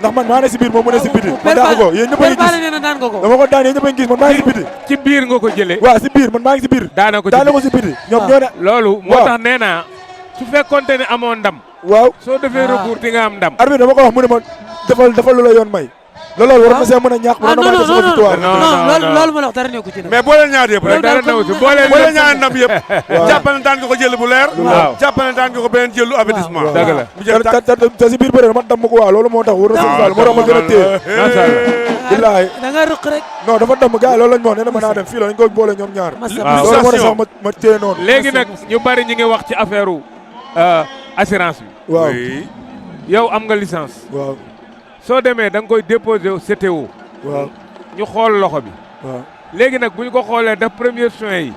ndax man maa ne si biir moom mu ne si biti ma daan ko yéen ñëpp a ngi gis dama ko daan yéen ñëpp a ngi gis man maa ngi si biti ci biir nga ko jëlee waaw si biir man maa ngi si biir daana ko si biti ñoom ñoo ne loolu moo tax nee naa su fekkonte ne amoo ndam waaw soo defee recours di nga am ndam arbitre dama ko wax mu ne ma defal lu la yoon may loolu war na see mën a ñàkk mën na ma sama victoire loolu ma la wax dara nekku ci mais boo leen ñaar yëpp rek dara newu ci boo leen ñaar ndam yëpp jàppale daan nga ko jël bu leer jàppale daan nga ko beneen jël lu avertissement dëgg la mu jël te si biir bëre dama damm ko waaw loolu moo tax war na sëñ Fall moo tax ma gën a téye billaahi da nga rëq rek non dafa damm gars yi loolu lañ ma wax nee na ma naa dem fii la dañ ko boole ñoom ñaar loolu moo tax sax ma téye noonu léegi nag ñu bari ñi ngi wax ci affaire assurance bi waaw yow am nga licence waaw soo demee da nga koy déposé CTO waaw ñu xool loxo bi waaw léegi nag bu ñu ko xoolee def premiers soins yi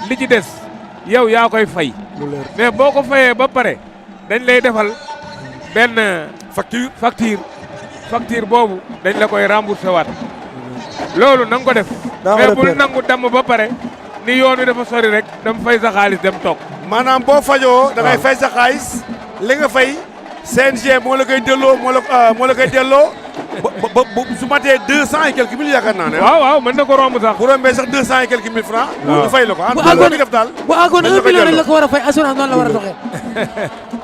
li ci des yow yaa koy fay mais boo ko fayee ba pare dañ lay defal benn facture boobu dañ la koy remboursé waat loolu na nga ko def mais bul nangu damm ba pare ni yoon wi dafa sori rek dama fay sa xaalis dem toog maanaam boo fajoo da ngay fay sa xaalis li nga fay CNG moo la koy delloo moo la koy delloo ba su matee 200 et quelques mille yaakaar naa ne. waaw mën na ko romb sax. bu rombee sax 200 et quelques mille francs. ñu fay la ko bu àggoon def daal. bu àggoon 1 million lañ la ko war a fay assurance noonu la war a doxee.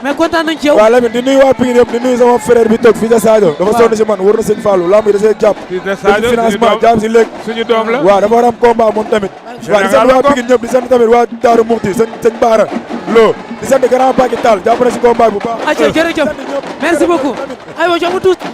mais kontaan nañ ci yow. waaw Lamine di nuyu waa Pikine yëpp di nuyu sama frère bi toog fii sa Sadio. dafa sonn si man wër na sëñ Fallou lamb yi da see jàpp. fii sa Sadio financement jàpp si léegi. suñu doom la waaw dafa war a am combat moom tamit. waaw di sant waa Pikine ñëpp di sant tamit waa Daaru Muxti sëñ Baara Lo di sant grand Paquet Tall jàpp na si combat bu baax. ayca jërëjëf merci beaucoup aywa jox ma tuuti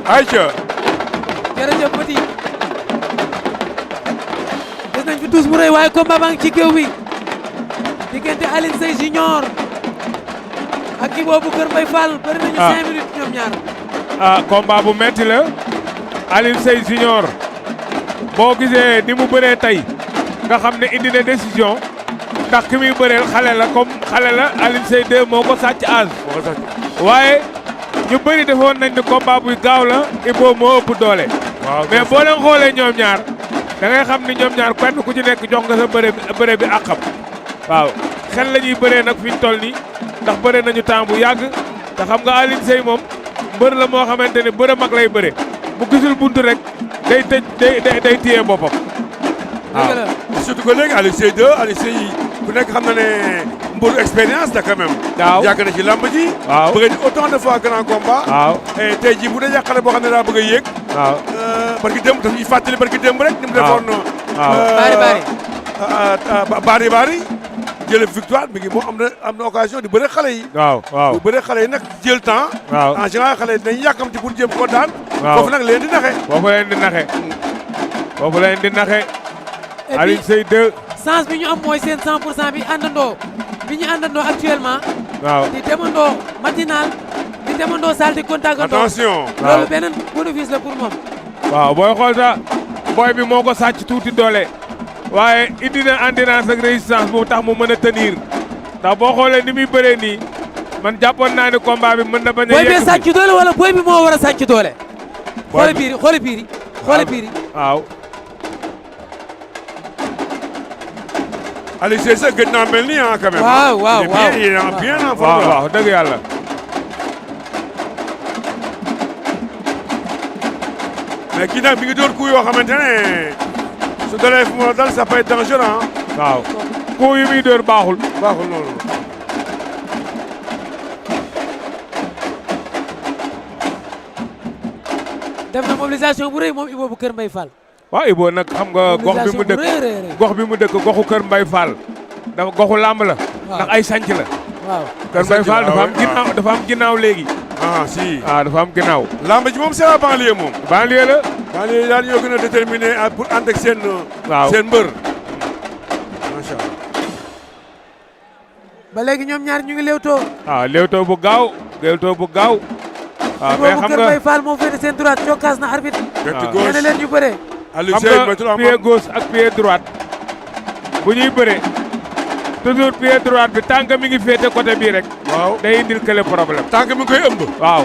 ayca. jërëjëf Petit gis nañ fi tous bu rëy waaye combat baa ngi ci géew bi diggante Alioune Seye Junior ak Ibo bu Kër Mbaye Fall bëri nañu 5 minutes ñoom ñaar. combat bu metti la Alioune Seye Junior boo gisee ni mu bëree tey nga xam ne indi na décision ndax ki muy bëreel xale la comme xale la Alioune Seye 2 moo ko sàcc âge waaye ñu bëri defoon nañ ni combat buy gaaw la Ibo moo ëpp doole. waaw mais boo leen xoolee ñoom ñaar da ngay xam ni ñoom ñaar kenn ku ci nekk jox nga sa bëre bi àqam waaw xel la ñuy bëree nag fi ñu toll nii ndax bëre nañu temps bu yàgg te xam nga Alioune Seye moom mbër la moo xamante ne bëre mag lay bëre bu gisul buntu rek day tëj day téye boppam. dëgg la surtout que léegi Alioune Seye 2 Alioune Seye ku nekk xam na ne mbëru expérience da quand même. waaw yàgg na ci lamb ji. waaw bëgg na autant de fois grand combat. waaw et tey jii bu dee xale boo xam ne daa bëgg a yéeg. waaw barki démb daf ñuy fàttali barki démb rek. ni mu defoon. Bari jël victoire mi ngi moom am na occasion di bëre xale yi. waaw bu bëre xale yi nag jël temps. waaw en général xale yi dinañ yàkkamti pour jéem ko daan. waaw foofu nag leen di naxe. foofu leen di naxe. et Alioune puis Seye 2. sens bi ñu am mooy seen 100% bi àndandoo bi ñu àndandoo actuellement. waaw di demandoo matinal di demandoo salle di contact. attention. loolu beneen bénéfice la pour moom. waaw booy xool sax booy bi moo ko sàcc tuuti doole waaye indi na endurance ak résistance bu tax mu mën a tenir ndax boo xoolee ni muy bëree nii man jàppoon naa ne combat bi mën na bañ a. booy bee sàcc doole wala booy bi moo war a sàcc doole. xoole biir yi xoole biir yi. xoole biir yi. waaw. Alioune Seye sax gëj naa mel nii ah quand même. waaw il est bien en forme. waaw dëgg yàlla. mais kii nag mi ngi door coup yoo xamante ne su dalee fu mu dal ça peut être dangereux ah. waaw coup yi muy dóor baaxul. baaxul noonu. def na mobilisation bu rëy moom Ibo bu Kër Mbaye Fall. waaw Ibo nag xam nga gox bi mu dëkk gox bi mu dëkk goxu Kër Mbaye Fall dafa goxu làmb la. ndax ay sanc la. waaw Kër Mbaye Fall dafa am ginnaaw léegi. ah si. dafa am ginnaaw. lamb ji moom c'est la banlieue moom. banlieue la. banlieue yi daal ñoo gën a déterminé pour ànd ak seen. waaw seen mbër. macha allah. ba léegi ñoom ñaar ñu ngi léewtoo. léewtoo bu gaaw léewtoo bu gaaw. waaw mais xam Kër Mbaye Fall moo féete seen droite cokkaas na arbitre. gauche nee na leen ñu bëree. Alioune xam Seye nga pied gauche ak pied droite bu ñuy bëree toujours pied droite bi tànk mi ngi féete côté bii rek. waaw day indil kële problème. tànk mi ngi koy ëmb. waaw